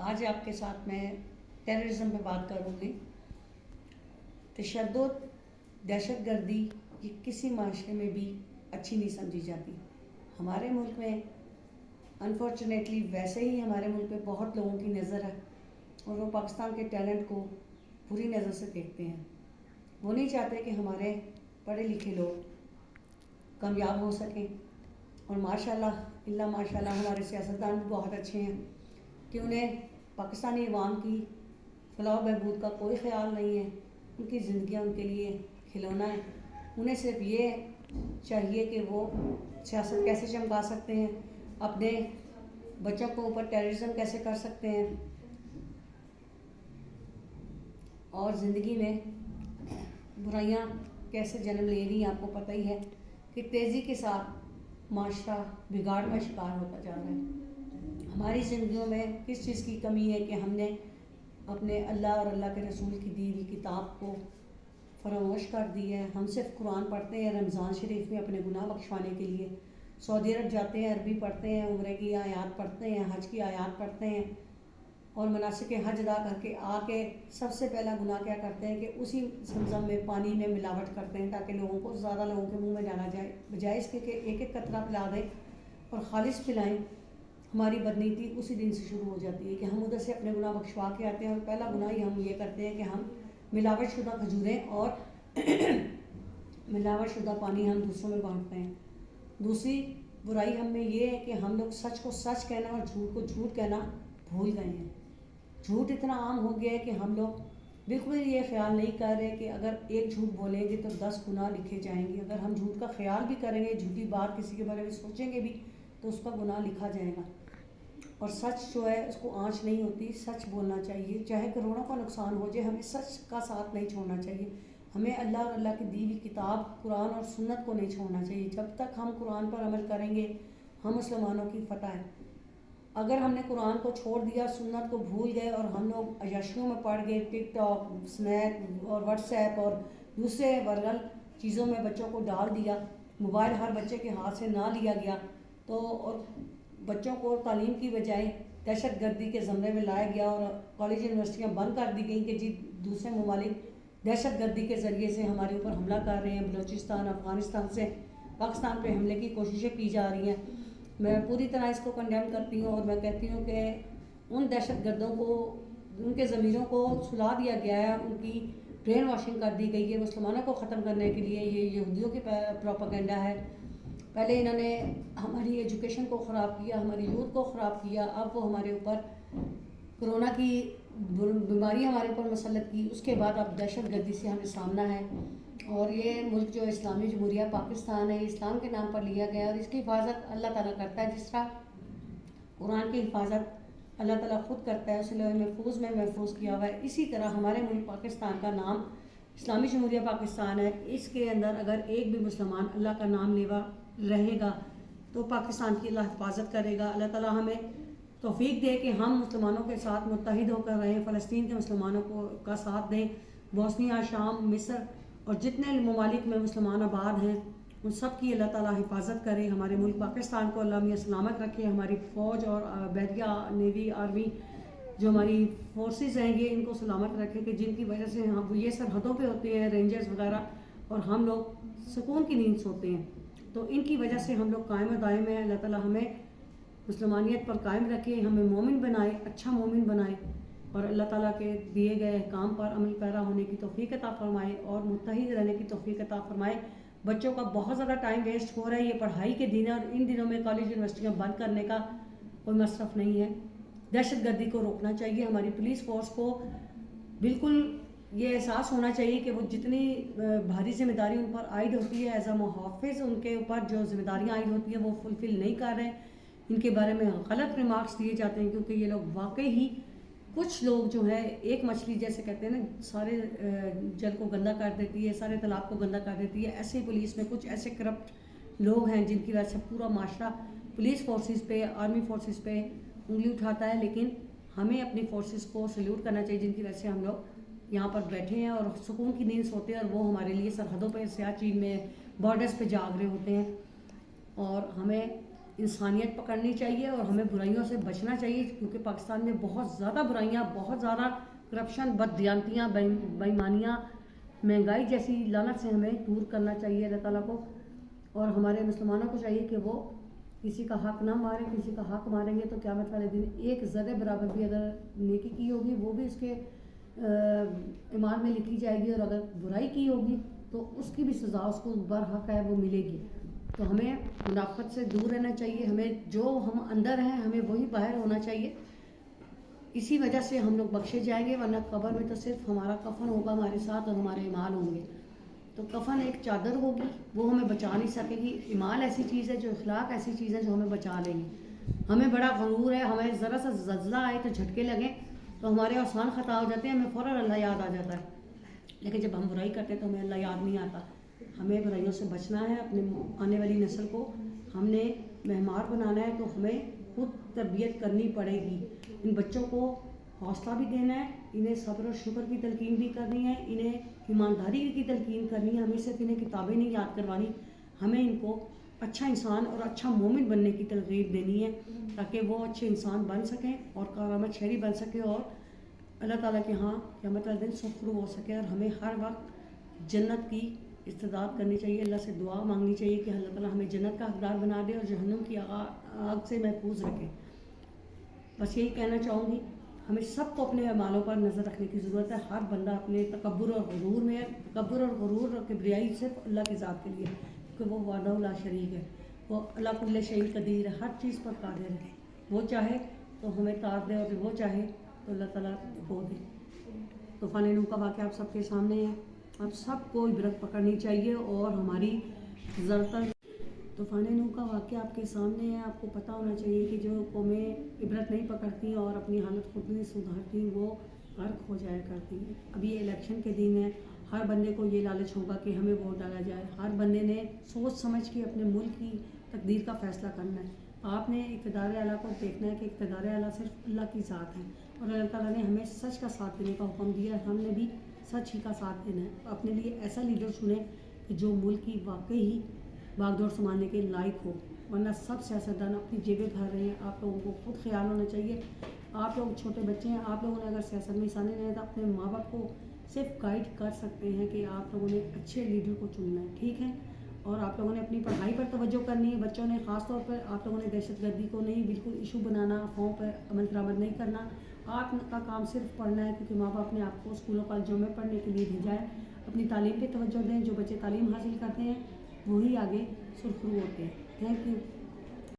آج آپ کے ساتھ میں ٹیررزم پہ بات کروں گی۔ تشدد، دہشت گردی یہ کسی معاشرے میں بھی اچھی نہیں سمجھی جاتی۔ ہمارے ملک میں انفارچونیٹلی ویسے ہی ہمارے ملک میں بہت لوگوں کی نظر ہے اور وہ پاکستان کے ٹیلنٹ کو بری نظر سے دیکھتے ہیں۔ وہ نہیں چاہتے کہ ہمارے پڑھے لکھے لوگ کامیاب ہو سکیں، اور ماشاءاللہ ماشاءاللہ ہمارے سیاستدان بھی بہت اچھے ہیں کہ انہیں پاکستانی عوام کی فلاح و بہبود کا کوئی خیال نہیں ہے۔ ان کی زندگیاں ان کے لیے کھلونا ہے۔ انہیں صرف یہ چاہیے کہ وہ سیاست کیسے چمکا سکتے ہیں، اپنے بچوں کو اوپر ٹیررزم کیسے کر سکتے ہیں، اور زندگی میں برائیاں کیسے جنم لے رہی ہیں۔ آپ کو پتہ ہی ہے کہ تیزی کے ساتھ معاشرہ بگاڑ کا شکار ہوتا جا رہا ہے۔ ہماری زندگیوں میں کس چیز کی کمی ہے کہ ہم نے اپنے اللہ اور اللہ کے رسول کی دی ہوئی کتاب کو فراموش کر دی ہے۔ ہم صرف قرآن پڑھتے ہیں رمضان شریف میں اپنے گناہ بخشوانے کے لیے، سعودی عرب جاتے ہیں، عربی پڑھتے ہیں، عمرے کی آیات پڑھتے ہیں، حج کی آیات پڑھتے ہیں، اور مناسک حج ادا کر کے آ کے سب سے پہلا گناہ کیا کرتے ہیں کہ اسی زمزم میں پانی میں ملاوٹ کرتے ہیں تاکہ لوگوں کو زیادہ لوگوں کے منہ میں ڈالا جائے، بجائے اس کے کہ ایک ایک قطرہ پلا دیں اور خالص پلائیں۔ ہماری بدنیتی اسی دن سے شروع ہو جاتی ہے کہ ہم ادھر سے اپنے گناہ بخشوا کے آتے ہیں، اور پہلا گناہ ہی ہم یہ کرتے ہیں کہ ہم ملاوٹ شدہ کھجوریں اور ملاوٹ شدہ پانی ہم دوسروں میں بانٹتے ہیں۔ دوسری برائی ہم میں یہ ہے کہ ہم لوگ سچ کو سچ کہنا اور جھوٹ کو جھوٹ کہنا بھول گئے ہیں۔ جھوٹ اتنا عام ہو گیا ہے کہ ہم لوگ بالکل یہ خیال نہیں کر رہے کہ اگر ایک جھوٹ بولیں گے تو 10 گناہ لکھے جائیں گے۔ اگر ہم جھوٹ کا خیال بھی کریں گے، جھوٹی بات کسی کے بارے میں سوچیں گے بھی تو اس کا گناہ لکھا جائے گا۔ اور سچ جو ہے اس کو آنچ نہیں ہوتی، سچ بولنا چاہیے، چاہے کروڑوں کا نقصان ہو جائے، ہمیں سچ کا ساتھ نہیں چھوڑنا چاہیے۔ ہمیں اللہ اور اللہ کی دی ہوئی کتاب قرآن اور سنت کو نہیں چھوڑنا چاہیے۔ جب تک ہم قرآن پر عمل کریں گے ہم مسلمانوں کی فتح ہے۔ اگر ہم نے قرآن کو چھوڑ دیا، سنت کو بھول گئے اور ہم لوگ عیاشیوں میں پڑ گئے، ٹک ٹاک، اسنیپ اور واٹس ایپ اور دوسرے ورگل چیزوں میں بچوں کو ڈال دیا، موبائل ہر بچے کے ہاتھ سے نہ لیا گیا، تو اور بچوں کو تعلیم کی بجائے دہشت گردی کے زمرے میں لایا گیا اور کالج یونیورسٹیاں بند کر دی گئیں کہ جی دوسرے ممالک دہشت گردی کے ذریعے سے ہمارے اوپر حملہ کر رہے ہیں، بلوچستان افغانستان سے پاکستان پہ حملے کی کوششیں کی جا رہی ہیں۔ میں پوری طرح اس کو کنڈیم کرتی ہوں اور میں کہتی ہوں کہ ان دہشت گردوں کو، ان کے ضمیروں کو سلا دیا گیا ہے، ان کی برین واشنگ کر دی گئی ہے مسلمانوں کو ختم کرنے کے لیے۔ یہ یہودیوں کی پروپیگنڈا ہے۔ پہلے انہوں نے ہماری ایجوکیشن کو خراب کیا، ہماری یوتھ کو خراب کیا، اب وہ ہمارے اوپر کرونا کی بیماری ہمارے اوپر مسلط کی، اس کے بعد اب دہشت گردی سے ہمیں سامنا ہے۔ اور یہ ملک جو اسلامی جمہوریہ پاکستان ہے، اسلام کے نام پر لیا گیا ہے اور اس کی حفاظت اللہ تعالیٰ کرتا ہے۔ جس طرح قرآن کی حفاظت اللہ تعالیٰ خود کرتا ہے، اسے لوح محفوظ میں محفوظ کیا ہوا ہے، اسی طرح ہمارے ملک پاکستان کا نام اسلامی جمہوریہ پاکستان ہے۔ اس کے اندر اگر ایک بھی مسلمان اللہ کا نام لیوا رہے گا تو پاکستان کی اللہ حفاظت کرے گا۔ اللہ تعالیٰ ہمیں توفیق دے کہ ہم مسلمانوں کے ساتھ متحد ہو کر رہیں، فلسطین کے مسلمانوں کا ساتھ دیں، بوسنیا، شام، مصر اور جتنے ممالک میں مسلمان آباد ہیں ان سب کی اللہ تعالیٰ حفاظت کرے۔ ہمارے ملک پاکستان کو اللہ میاں سلامت رکھے، ہماری فوج اور بحریہ، نیوی، آرمی جو ہماری فورسز ہیں یہ ان کو سلامت رکھے کہ جن کی وجہ سے ہم یہ سرحدوں پہ ہوتے ہیں رینجرز وغیرہ اور ہم لوگ سکون کی نیند سوتے ہیں، تو ان کی وجہ سے ہم لوگ قائم و دائم ہیں۔ اللہ تعالیٰ ہمیں مسلمانیت پر قائم رکھے، ہمیں مومن بنائے، اچھا مومن بنائے، اور اللہ تعالیٰ کے دیے گئے احکام پر عمل پیرا ہونے کی توفیق عطا فرمائے اور متحد رہنے کی توفیق عطا فرمائے۔ بچوں کا بہت زیادہ ٹائم ویسٹ ہو رہا ہے، یہ پڑھائی کے دن ہے اور ان دنوں میں کالج یونیورسٹیاں بند کرنے کا کوئی مصرف نہیں ہے۔ دہشت گردی کو روکنا چاہیے۔ ہماری پولیس فورس کو بالکل یہ احساس ہونا چاہیے کہ وہ جتنی بھاری ذمہ داری ان پر عائد ہوتی ہے ایز اے محافظ، ان کے اوپر جو ذمہ داریاں عائد ہوتی ہیں وہ فلفل نہیں کر رہے۔ ان کے بارے میں غلط ریمارکس دیے جاتے ہیں کیونکہ یہ لوگ واقعی ہی کچھ لوگ جو ہے ایک مچھلی جیسے کہتے ہیں نا سارے جل کو گندا کر دیتی ہے، سارے تالاب کو گندا کر دیتی ہے، ایسے پولیس میں کچھ ایسے کرپٹ لوگ ہیں جن کی وجہ سے پورا معاشرہ پولیس فورسز پہ، آرمی فورسز پہ انگلی اٹھاتا ہے۔ لیکن ہمیں اپنی فورسز کو سلیوٹ کرنا چاہیے جن کی وجہ سے ہم لوگ یہاں پر بیٹھے ہیں اور سکون کی نیند سوتے ہیں، اور وہ ہمارے لیے سرحدوں پہ سیاچین میں بارڈرز پہ جاگ رہے ہوتے ہیں۔ اور ہمیں انسانیت پکڑنی چاہیے اور ہمیں برائیوں سے بچنا چاہیے، کیونکہ پاکستان میں بہت زیادہ برائیاں، بہت زیادہ کرپشن، بددیانتیاں، بےایمانیاں، مہنگائی جیسی لعنت سے ہمیں دور کرنا چاہیے اللہ تعالیٰ کو. اور ہمارے مسلمانوں کو چاہیے کہ وہ کسی کا حق نہ ماریں. کسی کا حق ماریں گے تو قیامت والے دن ایک ذرے برابر بھی اگر نیکی کی ہوگی وہ بھی اس کے ایمان میں لکھی جائے گی، اور اگر برائی کی ہوگی تو اس کی بھی سزا اس کو برحق ہے وہ ملے گی. تو ہمیں منافقت سے دور رہنا چاہیے. ہمیں جو ہم اندر ہیں ہمیں وہی باہر ہونا چاہیے. اسی وجہ سے ہم لوگ بخشے جائیں گے، ورنہ قبر میں تو صرف ہمارا کفن ہوگا ہمارے ساتھ اور ہمارے اعمال ہوں گے. تو کفن ایک چادر ہوگی، وہ ہمیں بچا نہیں سکے گی. اعمال ایسی چیز ہے، جو اخلاق ایسی چیز ہے جو ہمیں بچا لیں گی. ہمیں بڑا غرور ہے، ہمیں ذرا سا زلزلہ آئے تو جھٹکے لگیں تو ہمارے آسان خطا ہو جاتے ہیں، ہمیں فوراً اللہ یاد آ جاتا ہے. لیکن جب ہم برائی کرتے ہیں تو ہمیں اللہ یاد نہیں آتا. ہمیں برائیوں سے بچنا ہے. اپنے آنے والی نسل کو ہم نے معمار بنانا ہے، تو ہمیں خود تربیت کرنی پڑے گی. ان بچوں کو حوصلہ بھی دینا ہے، انہیں صبر و شکر کی تلقین بھی کرنی ہے، انہیں ایمانداری کی تلقین کرنی ہے. ہمیں صرف انہیں کتابیں نہیں یاد کروانی، ہمیں ان کو اچھا انسان اور اچھا مومن بننے کی ترغیب دینی ہے، تاکہ وہ اچھے انسان بن سکیں اور کارآمد شہری بن سکیں اور اللہ تعالیٰ کے ہاں قیامت والے دن سرخرو ہو سکے. اور ہمیں ہر وقت جنت کی استعداد کرنی چاہیے. اللہ سے دعا مانگنی چاہیے کہ اللہ تعالیٰ ہمیں جنت کا حقدار بنا دے اور جہنم کی آگ سے محفوظ رکھے. بس یہی کہنا چاہوں گی. ہمیں سب کو اپنے اعمالوں پر نظر رکھنے کی ضرورت ہے. ہر بندہ اپنے تکبر اور غرور میں ہے. تکبر اور غرور اور کبریائی صرف اللہ کی ذات کے لیے ہے، کیونکہ وہ وحدہ لا شریک ہے. وہ اللہ کل شیء قدیر ہے، ہر چیز پر قادر ہے. وہ چاہے تو ہمیں تار دے اور وہ چاہے تو اللہ تعالیٰ کو دے. طوفان نوح کا واقعہ آپ سب کے سامنے ہے. آپ سب کو عبرت پکڑنی چاہیے اور ہماری زیادہ طوفان نوح کا واقعہ آپ کے سامنے ہے. آپ کو پتہ ہونا چاہیے کہ جو قومیں عبرت نہیں پکڑتی اور اپنی حالت خود نہیں سدھارتی وہ غرق ہو جایا کرتی ہیں. اب یہ الیکشن کے دن ہے، ہر بندے کو یہ لالچ ہوگا کہ ہمیں ووٹ ڈالا جائے. ہر بندے نے سوچ سمجھ کے اپنے ملک کی تقدیر کا فیصلہ کرنا ہے. آپ نے اقتدار اعلیٰ کو دیکھنا ہے کہ اقتدار اعلیٰ صرف اللہ کی ذات ہے، اور اللہ تعالیٰ نے ہمیں سچ کا ساتھ دینے کا حکم دیا ہے. ہم نے بھی سچ ہی کا ساتھ دینا ہے. اپنے لیے ایسا لیڈر چنیں کہ جو ملک کی واقعی باغ ڈور سنبھالنے کے لائق ہو، ورنہ سب سیاستدان اپنی جیبیں بھر رہے ہیں. آپ لوگوں کو خود خیال ہونا چاہیے. آپ لوگ چھوٹے بچے ہیں، آپ لوگوں نے اگر سیاست میں حصہ نہیں لینا تو اپنے ماں باپ کو صرف گائیڈ کر سکتے ہیں کہ آپ لوگوں نے اچھے لیڈر کو چننا ہے، ٹھیک ہے. اور آپ لوگوں نے اپنی پڑھائی پر توجہ کرنی ہے. بچوں نے خاص طور پر آپ لوگوں نے دہشت گردی کو نہیں بالکل ایشو بنانا، افواہوں پر عمل درآمد نہیں کرنا. آپ کا کام صرف پڑھنا ہے، کیونکہ ماں باپ نے آپ کو اسکولوں کالجوں میں پڑھنے کے لیے بھیجا ہے. اپنی تعلیم پہ توجہ دیں. جو بچے تعلیم حاصل کرتے ہیں وہی آگے سرخرو ہوتے ہیں. Thank you.